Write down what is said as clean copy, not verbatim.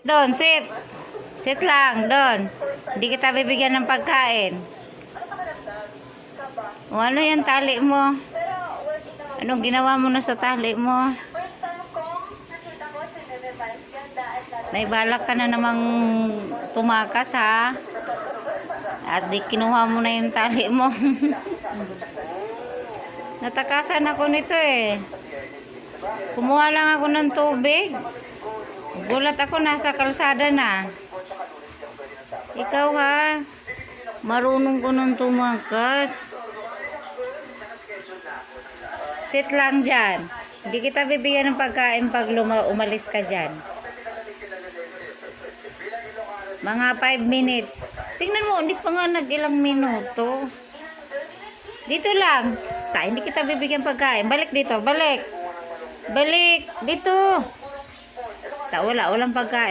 Doon, sit. Sit lang, doon. Hindi kita bibigyan ng pagkain. O ano yan tali mo? Anong ginawa mo na sa tali mo? May balak ka na namang tumakas ha? At di kinuha mo na yung tali mo. Natakasan ako nito eh. Kumuha lang ako ng tubig. Gulat ako, nasa kalsada na. Ikaw ha, marunong ko nung tumakas. Sit lang dyan. Hindi kita bibigyan ng pagkain pag umalis ka dyan. Mga 5 minutes. Tingnan mo, hindi pa nga nag-ilang minuto. Dito lang. Hindi kita bibigyan pagkain. Balik dito, balik. Balik, dito. Walang pagkain.